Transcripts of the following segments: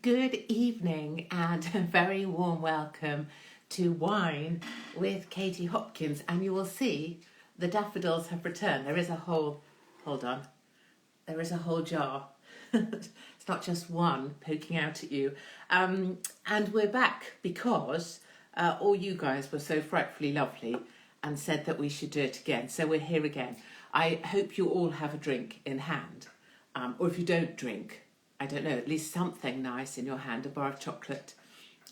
Good evening and a very warm welcome to Wine with Katie Hopkins. And you will see the daffodils have returned. There is a whole, hold on, there is a whole jar. It's not just one poking out at you. And we're back because all you guys were so frightfully lovely and said that we should do it again. So we're here again. I hope you all have a drink in hand. Or if you don't drink, I don't know, at least something nice in your hand, a bar of chocolate,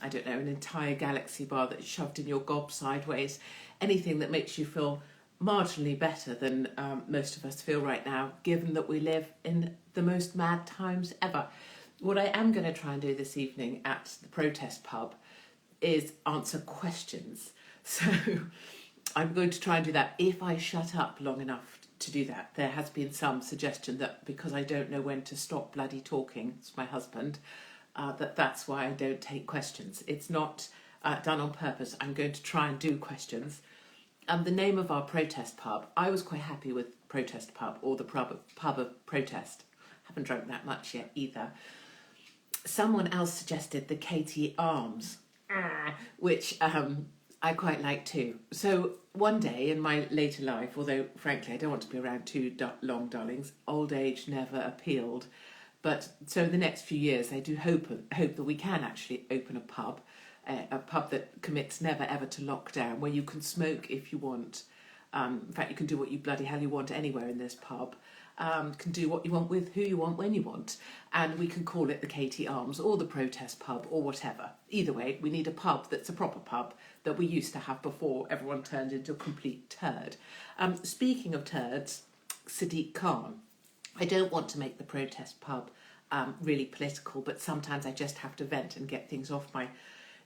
I don't know, an entire Galaxy bar that's shoved in your gob sideways, anything that makes you feel marginally better than most of us feel right now, given that we live in the most mad times ever. What I am going to try and do this evening at the protest pub is answer questions. So I'm going to try and do that if I shut up long enough to do that. There has been some suggestion that because I don't know when to stop bloody talking, it's my husband, that's why I don't take questions. It's not done on purpose. I'm going to try and do questions. The name of our protest pub, I was quite happy with protest pub or the pub of protest. Haven't drunk that much yet either. Someone else suggested the Katie Arms, which I quite like too. So one day in my later life, although frankly I don't want to be around too long, darlings, old age never appealed. But so in the next few years, I do hope that we can actually open a pub that commits never ever to lockdown, where you can smoke if you want. In fact, you can do what you bloody hell you want anywhere in this pub. Can do what you want with who you want when you want, and we can call it the Katie Arms or the protest pub or whatever. Either way, we need a pub that's a proper pub that we used to have before everyone turned into a complete turd. Speaking of turds, Sadiq Khan. I don't want to make the protest pub really political, but sometimes I just have to vent and get things off my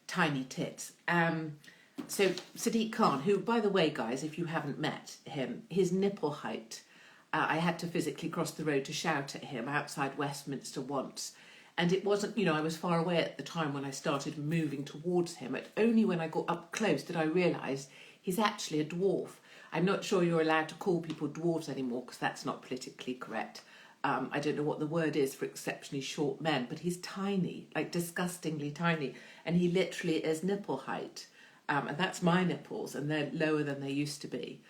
tiny tits. So Sadiq Khan, who, by the way, guys, if you haven't met him, his nipple height, I had to physically cross the road to shout at him outside Westminster once. And it wasn't, I was far away at the time when I started moving towards him. But only when I got up close did I realise he's actually a dwarf. I'm not sure you're allowed to call people dwarves anymore because that's not politically correct. I don't know what the word is for exceptionally short men, but he's tiny, like disgustingly tiny. And he literally is nipple height. And that's my nipples, and they're lower than they used to be.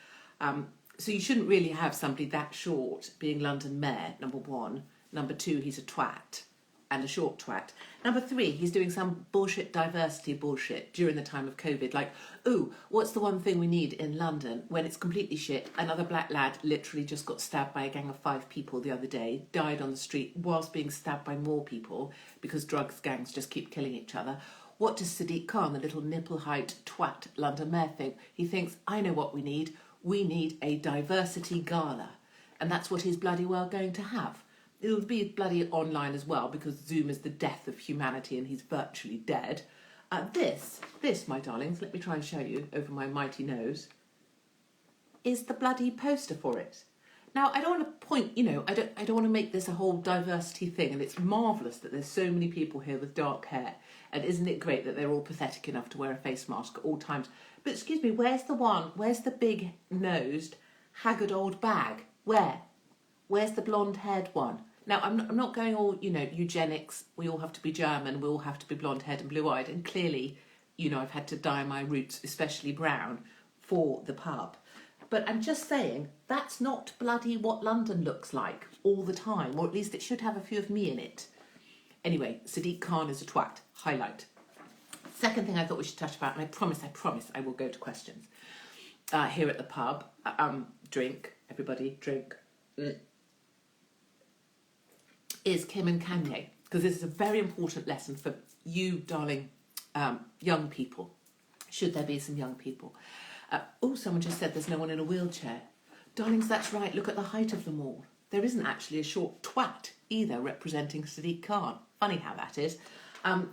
So you shouldn't really have somebody that short being London Mayor, number one. Number two, he's a twat, and a short twat. Number three, he's doing some bullshit diversity bullshit during the time of COVID. Like, ooh, what's the one thing we need in London when it's completely shit? Another black lad literally just got stabbed by a gang of 5 people the other day, died on the street whilst being stabbed by more people because drugs gangs just keep killing each other. What does Sadiq Khan, the little nipple height twat London Mayor, think? He thinks, I know what we need. We need a diversity gala. And that's what he's bloody well going to have. It'll be bloody online as well because Zoom is the death of humanity and he's virtually dead. This, my darlings, let me try and show you over my mighty nose, is the bloody poster for it. Now, I don't want to point, I don't want to make this a whole diversity thing, and it's marvellous that there's so many people here with dark hair, and isn't it great that they're all pathetic enough to wear a face mask at all times? But excuse me, where's the big-nosed, haggard old bag? Where's the blonde-haired one? Now, I'm not going all, eugenics, we all have to be German, we all have to be blonde-haired and blue-eyed, and clearly, I've had to dye my roots, especially brown, for the pub. But I'm just saying, that's not bloody what London looks like all the time, or at least it should have a few of me in it. Anyway, Sadiq Khan is a twat. Highlight. Second thing I thought we should touch about, and I promise I will go to questions. Here at the pub, drink, everybody, drink, is Kim and Kanye. Because this is a very important lesson for you, darling, young people, should there be some young people. Someone just said there's no one in a wheelchair. Darlings, that's right, look at the height of them all. There isn't actually a short twat either representing Sadiq Khan. Funny how that is.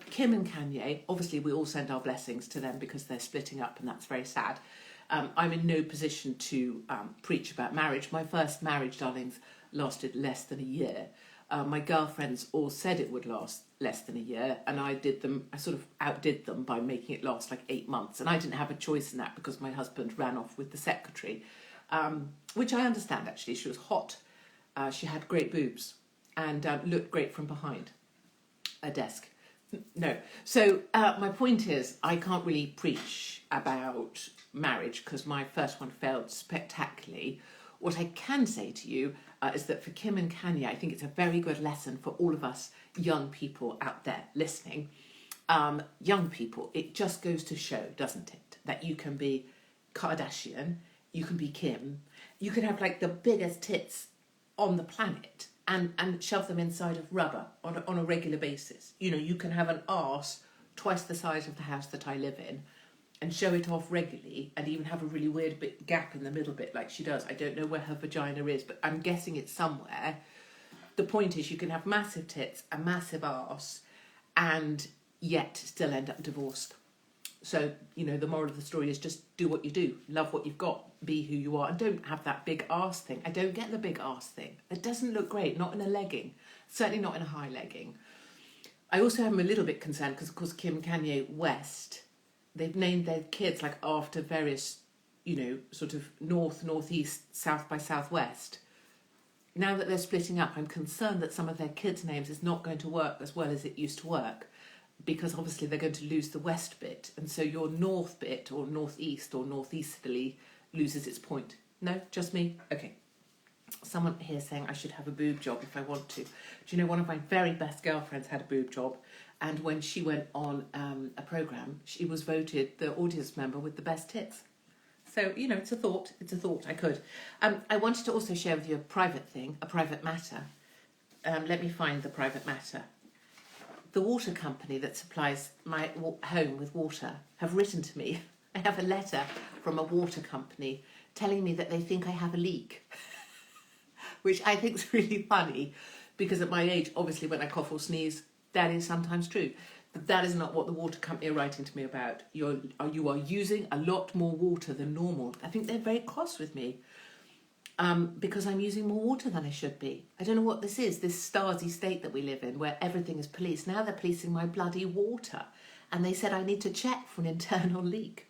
Kim and Kanye, obviously we all send our blessings to them because they're splitting up and that's very sad. I'm in no position to preach about marriage. My first marriage, darlings, lasted less than a year. My girlfriends all said it would last less than a year, and I sort of outdid them by making it last like 8 months. And I didn't have a choice in that because my husband ran off with the secretary, which I understand actually. She was hot, she had great boobs, and looked great from behind a desk. No. So my point is, I can't really preach about marriage because my first one failed spectacularly. What I can say to you is that for Kim and Kanye, I think it's a very good lesson for all of us young people out there listening. Young people, it just goes to show, doesn't it, that you can be Kardashian, you can be Kim, you can have like the biggest tits on the planet and shove them inside of rubber on a regular basis. You know, you can have an arse twice the size of the house that I live in and show it off regularly and even have a really weird bit gap in the middle bit like she does. I don't know where her vagina is, but I'm guessing it's somewhere. The point is you can have massive tits, a massive arse, and yet still end up divorced. So, you know, the moral of the story is just do what you do, love what you've got, be who you are, and don't have that big arse thing. I don't get the big arse thing. It doesn't look great, not in a legging, certainly not in a high legging. I also am a little bit concerned because, of course, Kim, Kanye West, they've named their kids like after various, you know, sort of north, northeast, south by southwest. Now that they're splitting up, I'm concerned that some of their kids' names is not going to work as well as it used to work, because obviously they're going to lose the west bit, and so your north bit or northeast or northeasterly loses its point. No, just me? Okay. Someone here saying I should have a boob job if I want to. Do you know, one of my very best girlfriends had a boob job, and when she went on a programme, she was voted the audience member with the best tits. So, you know, it's a thought. I could. I wanted to also share with you a private thing, a private matter. Let me find the private matter. The water company that supplies my home with water have written to me. I have a letter from a water company telling me that they think I have a leak, which I think is really funny because at my age, obviously when I cough or sneeze, that is sometimes true. But that is not what the water company are writing to me about. You are using a lot more water than normal. I think they're very cross with me. Because I'm using more water than I should be. I don't know what this is, this Stasi state that we live in where everything is policed. Now they're policing my bloody water. And they said I need to check for an internal leak.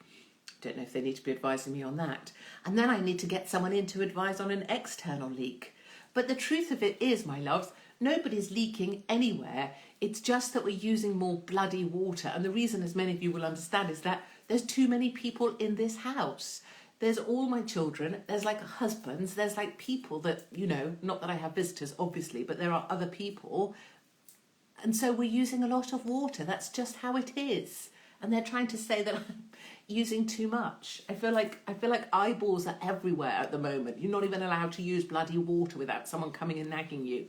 Don't know if they need to be advising me on that. And then I need to get someone in to advise on an external leak. But the truth of it is, my loves, nobody's leaking anywhere. It's just that we're using more bloody water. And the reason, as many of you will understand, is that there's too many people in this house. There's all my children, there's like husbands, there's like people that, you know, not that I have visitors, obviously, but there are other people. And so we're using a lot of water. That's just how it is. And they're trying to say that I'm using too much. I feel like eyeballs are everywhere at the moment. You're not even allowed to use bloody water without someone coming and nagging you.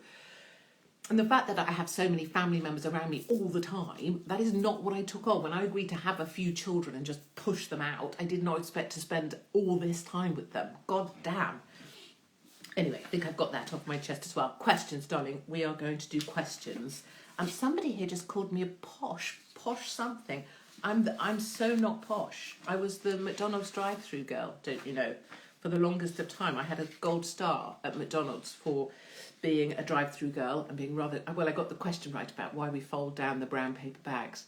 And the fact that I have so many family members around me all the time, that is not what I took on. When I agreed to have a few children and just push them out, I did not expect to spend all this time with them. God damn. Anyway, I think I've got that off my chest as well. Questions, darling. We are going to do questions. Somebody here just called me a posh something. I'm so not posh. I was the McDonald's drive-through girl, don't you know? For the longest of time, I had a gold star at McDonald's for being a drive-through girl and being rather... Well, I got the question right about why we fold down the brown paper bags.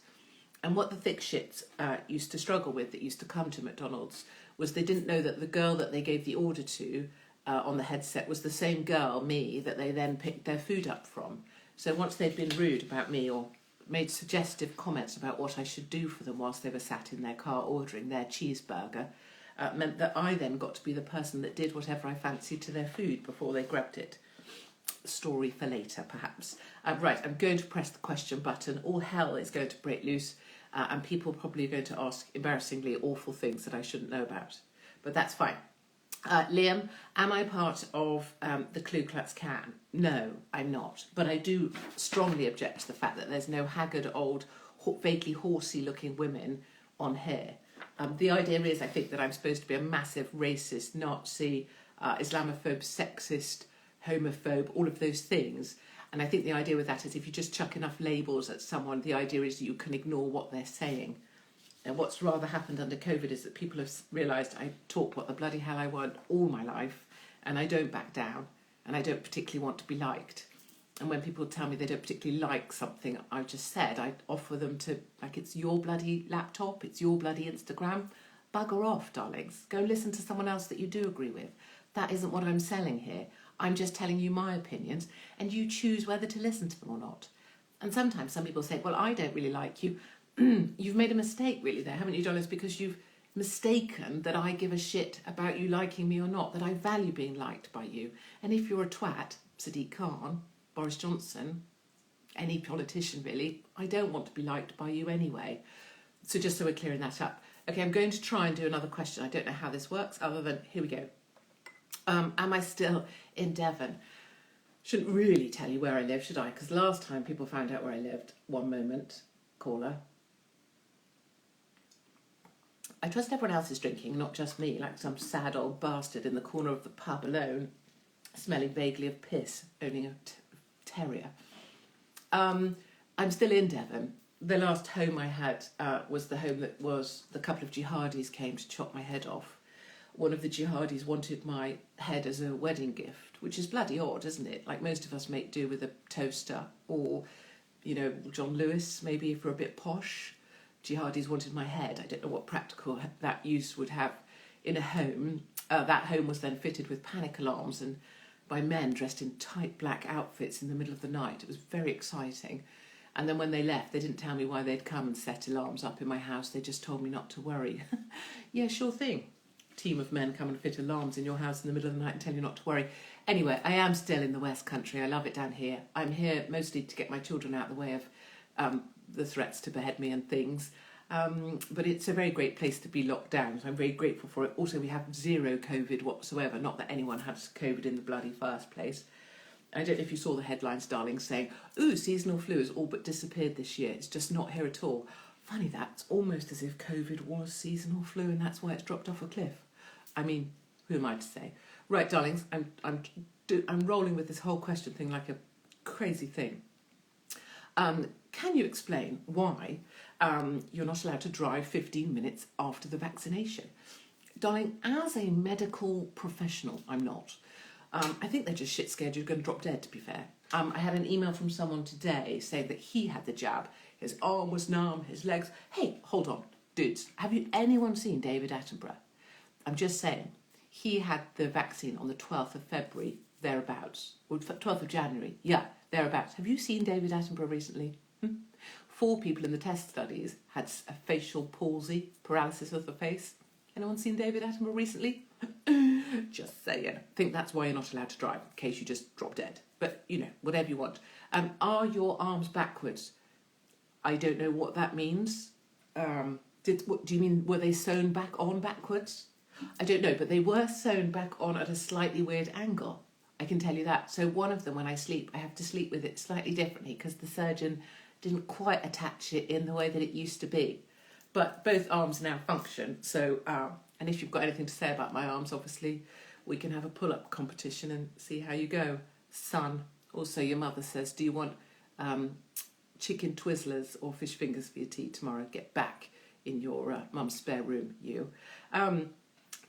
And what the thick shits used to struggle with that used to come to McDonald's was they didn't know that the girl that they gave the order to on the headset was the same girl, me, that they then picked their food up from. So once they'd been rude about me or made suggestive comments about what I should do for them whilst they were sat in their car ordering their cheeseburger, meant that I then got to be the person that did whatever I fancied to their food before they grabbed it. Story for later, perhaps. Right, I'm going to press the question button. All hell is going to break loose, and people probably are going to ask embarrassingly awful things that I shouldn't know about. But that's fine. Liam, am I part of the Ku Klux Klan? No, I'm not. But I do strongly object to the fact that there's no haggard, old, vaguely horsey-looking women on here. The idea is, I think, that I'm supposed to be a massive racist, Nazi, Islamophobe, sexist, homophobe, all of those things. And I think the idea with that is if you just chuck enough labels at someone, the idea is you can ignore what they're saying. And what's rather happened under COVID is that people have realised I talk what the bloody hell I want all my life, and I don't back down, and I don't particularly want to be liked. And when people tell me they don't particularly like something I've just said, I offer them to, like, it's your bloody laptop, it's your bloody Instagram. Bugger off, darlings. Go listen to someone else that you do agree with. That isn't what I'm selling here. I'm just telling you my opinions, and you choose whether to listen to them or not. And sometimes some people say, well, I don't really like you. You've made a mistake really there, haven't you, Dollars? Because you've mistaken that I give a shit about you liking me or not, that I value being liked by you. And if you're a twat, Sadiq Khan, Boris Johnson, any politician really, I don't want to be liked by you anyway. So just so we're clearing that up. Okay, I'm going to try and do another question. I don't know how this works other than, here we go. Am I still in Devon? Shouldn't really tell you where I live, should I? Because last time people found out where I lived. One moment, caller. I trust everyone else is drinking, not just me, like some sad old bastard in the corner of the pub alone, smelling vaguely of piss, owning a terrier. I'm still in Devon. The last home I had was the home that was the couple of jihadis came to chop my head off. One of the jihadis wanted my head as a wedding gift, which is bloody odd, isn't it? Like most of us make do with a toaster or, you know, John Lewis, maybe if we're a bit posh. Jihadis wanted my head. I don't know what practical that use would have in a home. That home was then fitted with panic alarms and by men dressed in tight black outfits in the middle of the night. It was very exciting. And then when they left, they didn't tell me why they'd come and set alarms up in my house. They just told me not to worry. Yeah, sure thing. Team of men come and fit alarms in your house in the middle of the night and tell you not to worry. Anyway, I am still in the West Country. I love it down here. I'm here mostly to get my children out of the way of the threats to behead me and things. But it's a very great place to be locked down, so I'm very grateful for it. Also, we have zero COVID whatsoever, not that anyone has COVID in the bloody first place. I don't know if you saw the headlines, darling, saying, ooh, seasonal flu has all but disappeared this year. It's just not here at all. Funny that, it's almost as if COVID was seasonal flu and that's why it's dropped off a cliff. I mean, who am I to say? Right, darlings, I'm rolling with this whole question thing like a crazy thing. Can you explain why you're not allowed to drive 15 minutes after the vaccination? Darling, as a medical professional, I'm not. I think they're just shit scared you're going to drop dead, to be fair. I had an email from someone today saying that he had the jab. His arm was numb, his legs... Hey, hold on, dudes. Have you anyone seen David Attenborough? I'm just saying, he had the vaccine on the 12th of February, thereabouts. Or 12th of January, yeah, thereabouts. Have you seen David Attenborough recently? 4 people in the test studies had a facial palsy, paralysis of the face. Anyone seen David Attenborough recently? Just saying. I think that's why you're not allowed to drive, in case you just drop dead. But, you know, whatever you want. Are your arms backwards? I don't know what that means. Do you mean, were they sewn back on backwards? I don't know, but they were sewn back on at a slightly weird angle. I can tell you that. So one of them, when I sleep, I have to sleep with it slightly differently because the surgeon didn't quite attach it in the way that it used to be. But both arms now function. So, and if you've got anything to say about my arms, obviously, we can have a pull-up competition and see how you go. Son, also your mother says, do you want chicken Twizzlers or fish fingers for your tea tomorrow? Get back in your mum's spare room, you.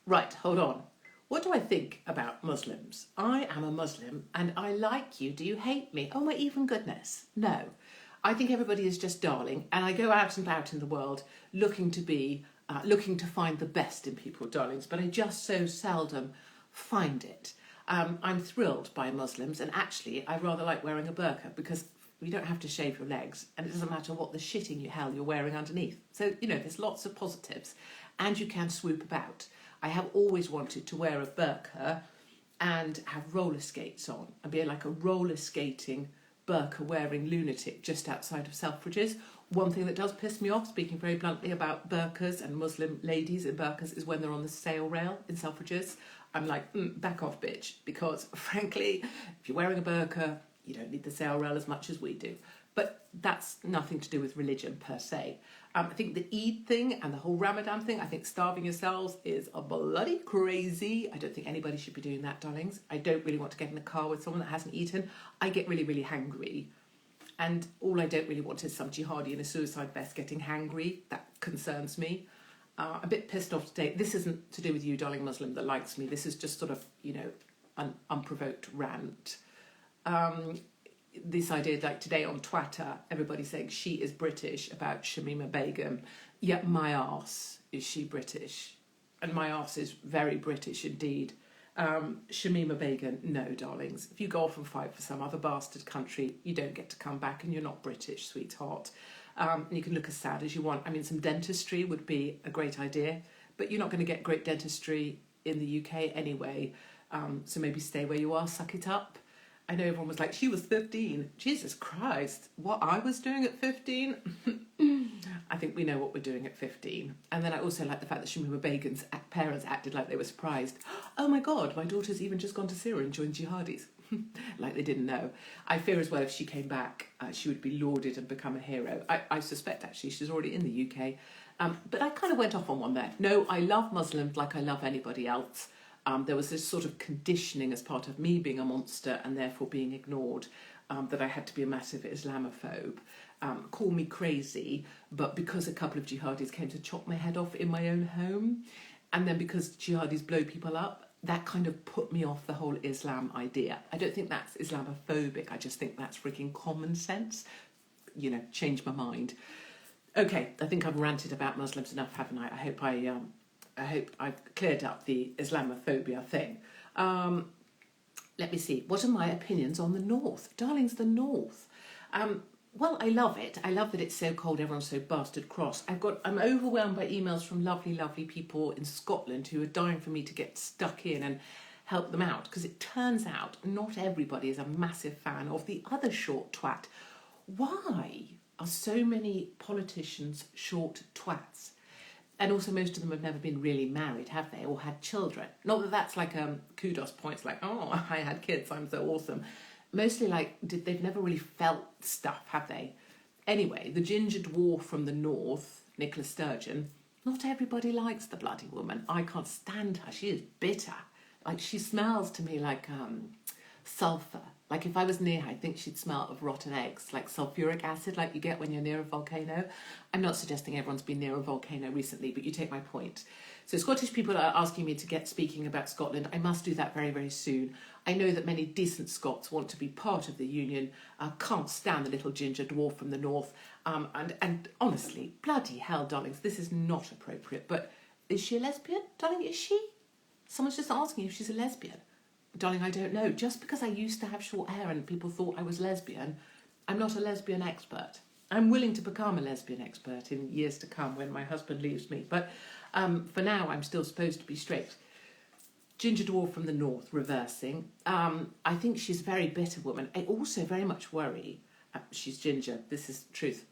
Right, hold on. What do I think about Muslims? I am a Muslim and I like you. Do you hate me? Oh my even goodness. No. I think everybody is just darling and I go out and about in the world looking to find the best in people, darlings, but I just so seldom find it. I'm thrilled by Muslims and actually I rather like wearing a burqa because you don't have to shave your legs and it doesn't matter what the shitting hell you're wearing underneath. So, you know, there's lots of positives and you can swoop about. I have always wanted to wear a burqa and have roller skates on and be like a roller skating burqa wearing lunatic just outside of Selfridges. One thing that does piss me off, speaking very bluntly about burqas and Muslim ladies in burqas, is when they're on the sale rail in Selfridges. I'm like, back off, bitch, because frankly, if you're wearing a burqa, you don't need the sale rail as much as we do. But that's nothing to do with religion per se. I think the Eid thing and the whole Ramadan thing, I think starving yourselves is a bloody crazy. I don't think anybody should be doing that, darlings. I don't really want to get in a car with someone that hasn't eaten. I get really, really hangry. And all I don't really want is some jihadi in a suicide vest getting hangry. That concerns me. I'm a bit pissed off today. This isn't to do with you, darling Muslim, that likes me. This is just sort of, you know, an unprovoked rant. This idea, like today on Twitter, everybody's saying she is British about Shamima Begum. Yet my arse is she British. And my arse is very British indeed. Shamima Begum, no, darlings. If you go off and fight for some other bastard country, you don't get to come back, and you're not British, sweetheart. And you can look as sad as you want. I mean, some dentistry would be a great idea, but you're not going to get great dentistry in the UK anyway. So maybe stay where you are, suck it up. I know everyone was like, she was 15. Jesus Christ, what I was doing at 15? I think we know what we're doing at 15. And then I also like the fact that Shamima Begum's parents acted like they were surprised. Oh my God, my daughter's even just gone to Syria and joined jihadis. Like they didn't know. I fear as well if she came back, she would be lauded and become a hero. I suspect actually she's already in the UK. But I kind of went off on one there. No, I love Muslims like I love anybody else. There was this sort of conditioning as part of me being a monster and therefore being ignored, that I had to be a massive Islamophobe. Call me crazy, but because a couple of jihadis came to chop my head off in my own home, and then because jihadis blow people up, that kind of put me off the whole Islam idea. I don't think that's Islamophobic, I just think that's freaking common sense. You know, change my mind. Okay, I think I've ranted about Muslims enough, haven't I? I hope I've cleared up the Islamophobia thing. Let me see. What are my opinions on the North? Darlings, the North. Well, I love it. I love that it's so cold. Everyone's so bastard cross. I'm overwhelmed by emails from lovely, lovely people in Scotland who are dying for me to get stuck in and help them out. Because it turns out not everybody is a massive fan of the other short twat. Why are so many politicians short twats? And also most of them have never been really married, have they? Or had children. Not that that's like kudos points, like, oh, I had kids, I'm so awesome. Mostly like, they've never really felt stuff, have they? Anyway, the ginger dwarf from the north, Nicola Sturgeon, not everybody likes the bloody woman. I can't stand her. She is bitter. Like, she smells to me like sulphur. Like, if I was near her, I think she'd smell of rotten eggs, like sulfuric acid, like you get when you're near a volcano. I'm not suggesting everyone's been near a volcano recently, but you take my point. So Scottish people are asking me to get speaking about Scotland. I must do that very, very soon. I know that many decent Scots want to be part of the union, can't stand the little ginger dwarf from the north. And honestly, bloody hell, darlings, this is not appropriate. But is she a lesbian? Darling, is she? Someone's just asking if she's a lesbian. Darling, I don't know. Just because I used to have short hair and people thought I was lesbian, I'm not a lesbian expert. I'm willing to become a lesbian expert in years to come when my husband leaves me. But for now, I'm still supposed to be straight. Ginger dwarf from the north, reversing. I think she's a very bitter woman. I also very much worry, she's ginger, this is truth.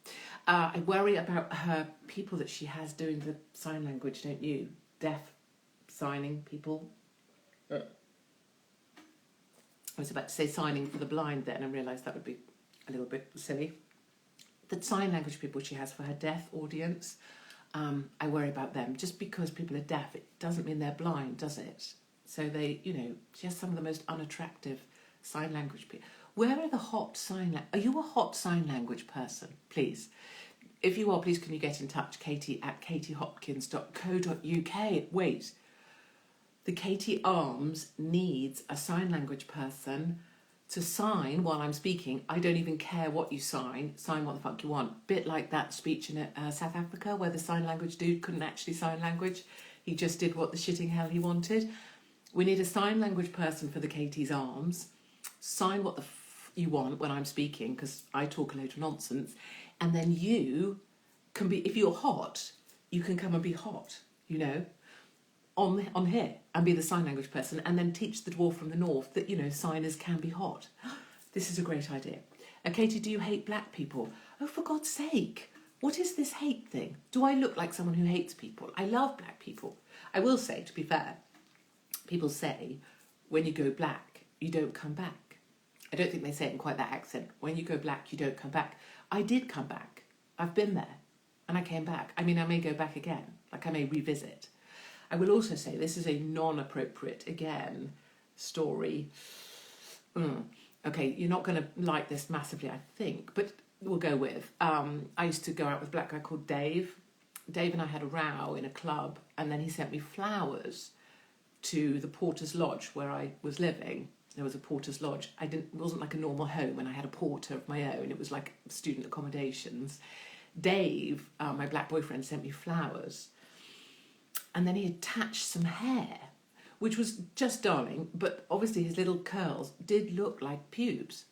I worry about her people that she has doing the sign language, don't you? Deaf signing people. I was about to say signing for the blind then and realised that would be a little bit silly. The sign language people she has for her deaf audience, I worry about them. Just because people are deaf, it doesn't mean they're blind, does it? So they, you know, she has some of the most unattractive sign language people. Where are the hot sign language? Are you a hot sign language person, please? If you are, please can you get in touch, katie@katiehopkins.co.uk. Wait, the Katie Arms needs a sign language person to sign while I'm speaking. I don't even care what you sign what the fuck you want. Bit like that speech in South Africa where the sign language dude couldn't actually sign language. He just did what the shitting hell he wanted. We need a sign language person for the Katie's Arms. Sign what the you want when I'm speaking, because I talk a load of nonsense. And then you can be, if you're hot, you can come and be hot, you know, on here and be the sign language person, and then teach the dwarf from the north that, you know, signers can be hot. This is a great idea. Katie, do you hate black people? Oh, for God's sake. What is this hate thing? Do I look like someone who hates people? I love black people. I will say, to be fair, people say, when you go black, you don't come back. I don't think they say it in quite that accent. When you go black, you don't come back. I did come back. I've been there. And I came back. I mean, I may go back again. Like, I may revisit. I will also say this is a non-appropriate, again, story. Okay, you're not going to like this massively, I think, but we'll go with. I used to go out with a black guy called Dave. Dave and I had a row in a club, and then he sent me flowers to the Porter's Lodge where I was living. There was a Porter's Lodge. It wasn't like a normal home, and I had a porter of my own. It was like student accommodations. Dave, my black boyfriend, sent me flowers. And then he attached some hair, which was just darling, but obviously his little curls did look like pubes.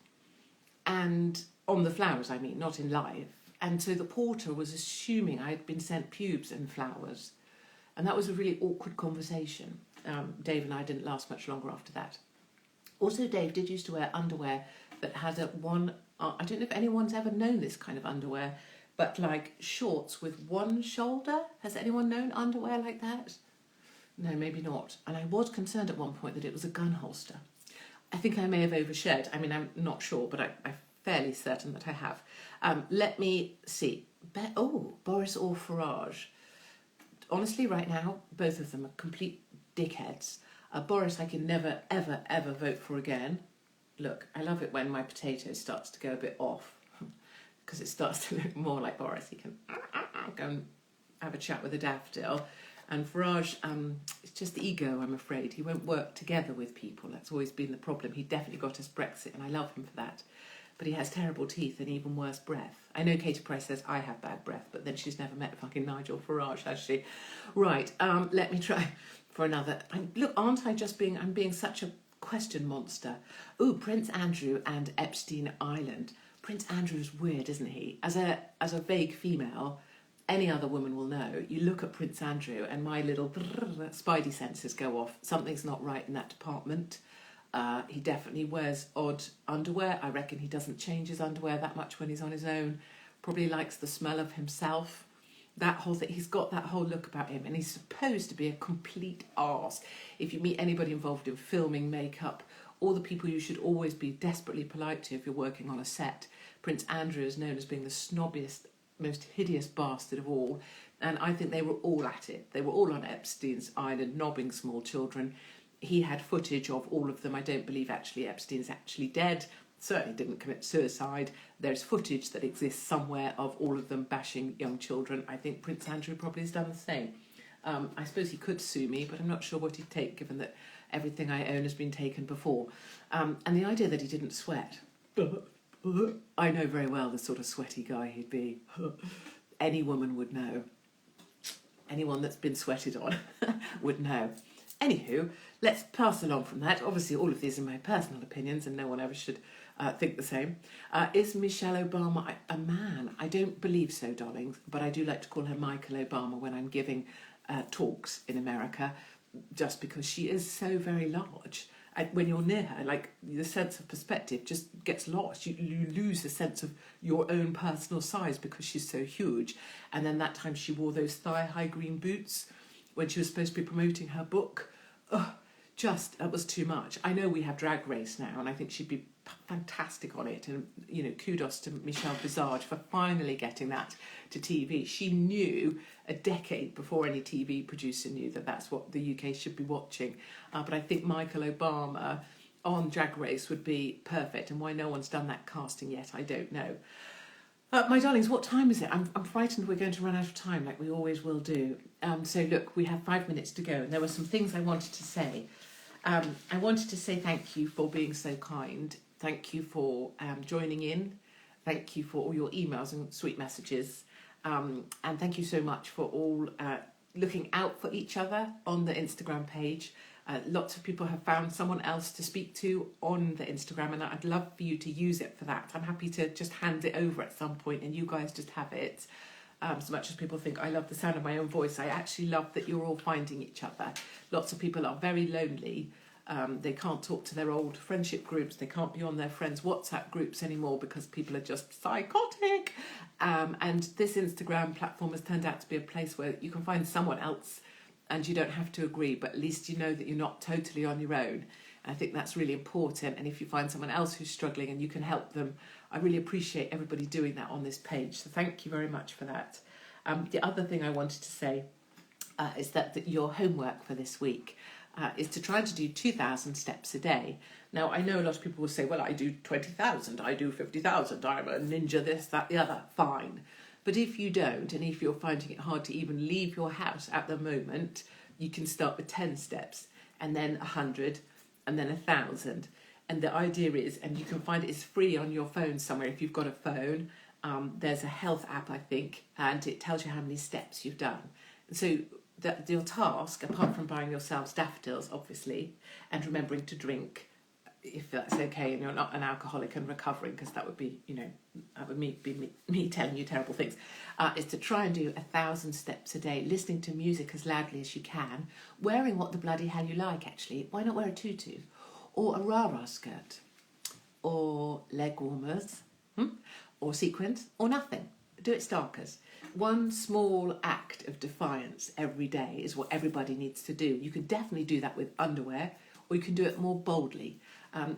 And on the flowers, I mean, not in life. And so the porter was assuming I had been sent pubes and flowers. And that was a really awkward conversation. Dave and I didn't last much longer after that. Also, Dave did used to wear underwear that had I don't know if anyone's ever known this kind of underwear, but like shorts with one shoulder. Has anyone known underwear like that? No, maybe not. And I was concerned at one point that it was a gun holster. I think I may have overshared. I mean, I'm not sure, but I'm fairly certain that I have. Let me see. Boris or Farage. Honestly, right now, both of them are complete dickheads. Boris, I can never, ever, ever vote for again. Look, I love it when my potato starts to go a bit off because it starts to look more like Boris. He can go and have a chat with a daffodil. And Farage, it's just the ego, I'm afraid. He won't work together with people. That's always been the problem. He definitely got us Brexit, and I love him for that. But he has terrible teeth and even worse breath. I know Katie Price says I have bad breath, but then she's never met fucking Nigel Farage, has she? Right, let me try for another. Look, aren't I just I'm being such a question monster. Ooh, Prince Andrew and Epstein Island. Prince Andrew's weird, isn't he? As a vague female, any other woman will know. You look at Prince Andrew and my little spidey senses go off. Something's not right in that department. He definitely wears odd underwear. I reckon he doesn't change his underwear that much when he's on his own. Probably likes the smell of himself. That whole thing, he's got that whole look about him, and he's supposed to be a complete arse. If you meet anybody involved in filming, makeup, all the people you should always be desperately polite to if you're working on a set, Prince Andrew is known as being the snobbiest, most hideous bastard of all, and I think they were all at it. They were all on Epstein's Island, knobbing small children. He had footage of all of them. I don't believe actually Epstein's actually dead. Certainly didn't commit suicide. There's footage that exists somewhere of all of them bashing young children. I think Prince Andrew probably has done the same. I suppose he could sue me, but I'm not sure what he'd take, given that everything I own has been taken before. And the idea that he didn't sweat. I know very well the sort of sweaty guy he'd be. Any woman would know. Anyone that's been sweated on would know. Anywho, let's pass along from that. Obviously, all of these are my personal opinions, and no one ever should think the same. Is Michelle Obama a man? I don't believe so, darlings, but I do like to call her Michael Obama when I'm giving talks in America, just because she is so very large. When you're near her, like, the sense of perspective just gets lost. You lose the sense of your own personal size because she's so huge. And then that time she wore those thigh-high green boots when she was supposed to be promoting her book. It was too much. I know we have Drag Race now, and I think she'd be fantastic on it. And, kudos to Michelle Visage for finally getting that to TV. She knew a decade before any TV producer knew that that's what the UK should be watching. But I think Michael Obama on Drag Race would be perfect. And why no one's done that casting yet, I don't know. My darlings, what time is it? I'm frightened we're going to run out of time, like we always will do. So look, we have 5 minutes to go, and there were some things I wanted to say. I wanted to say thank you for being so kind. Thank you for joining in. Thank you for all your emails and sweet messages. And thank you so much for all looking out for each other on the Instagram page. Lots of people have found someone else to speak to on the Instagram, and I'd love for you to use it for that. I'm happy to just hand it over at some point and you guys just have it. As much as people think I love the sound of my own voice, I actually love that you're all finding each other. Lots of people are very lonely. They can't talk to their old friendship groups. They can't be on their friends' WhatsApp groups anymore because people are just psychotic. And this Instagram platform has turned out to be a place where you can find someone else and you don't have to agree, but at least you know that you're not totally on your own. And I think that's really important. And if you find someone else who's struggling and you can help them, I really appreciate everybody doing that on this page. So thank you very much for that. The other thing I wanted to say is that your homework for this week is to try to do 2,000 steps a day. Now, I know a lot of people will say, well, I do 20,000, I do 50,000, I'm a ninja, this, that, the other. Fine. But if you don't, and if you're finding it hard to even leave your house at the moment, you can start with 10 steps, and then 100, and then 1,000. And the idea is, and you can find it's free on your phone somewhere if you've got a phone. There's a health app, I think, and it tells you how many steps you've done. And so your task, apart from buying yourselves daffodils, obviously, and remembering to drink, if that's okay, and you're not an alcoholic and recovering, because that would be, that would be me telling you terrible things, is to try and do 1,000 steps a day, listening to music as loudly as you can, wearing what the bloody hell you like, actually. Why not wear a tutu? Or a rah-rah skirt? Or leg warmers? Or sequins? Or nothing? Do it starkers. One small act of defiance every day is what everybody needs to do. You can definitely do that with underwear, or you can do it more boldly.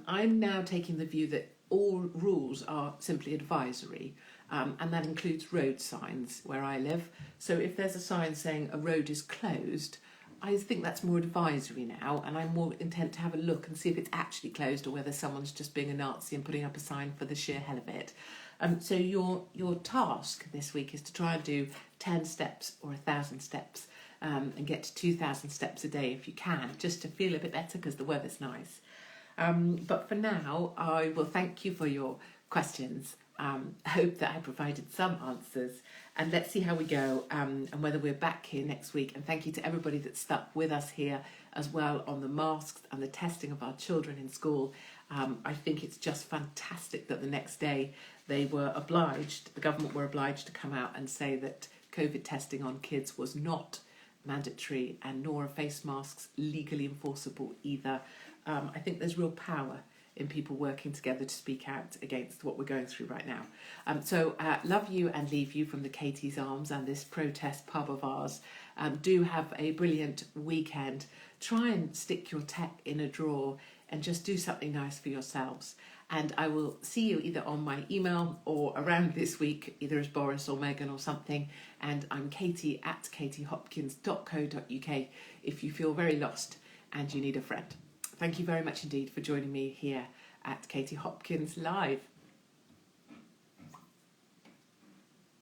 I'm now taking the view that all rules are simply advisory, and that includes road signs where I live. So if there's a sign saying a road is closed, I think that's more advisory now, and I'm more intent to have a look and see if it's actually closed or whether someone's just being a Nazi and putting up a sign for the sheer hell of it. So your task this week is to try and do 10 steps or 1,000 steps, and get to 2,000 steps a day if you can, just to feel a bit better because the weather's nice. But for now, I will thank you for your questions. I hope that I provided some answers, and let's see how we go, and whether we're back here next week. And thank you to everybody that stuck with us here as well on the masks and the testing of our children in school. I think it's just fantastic that the next day the government were obliged to come out and say that COVID testing on kids was not mandatory, and nor are face masks legally enforceable either. I think there's real power in people working together to speak out against what we're going through right now. So love you and leave you from the Katie's Arms and this protest pub of ours. Do have a brilliant weekend. Try and stick your tech in a drawer and just do something nice for yourselves. And I will see you either on my email or around this week, either as Boris or Megan or something. And I'm Katie at katiehopkins.co.uk if you feel very lost and you need a friend. Thank you very much indeed for joining me here at Katie Hopkins Live.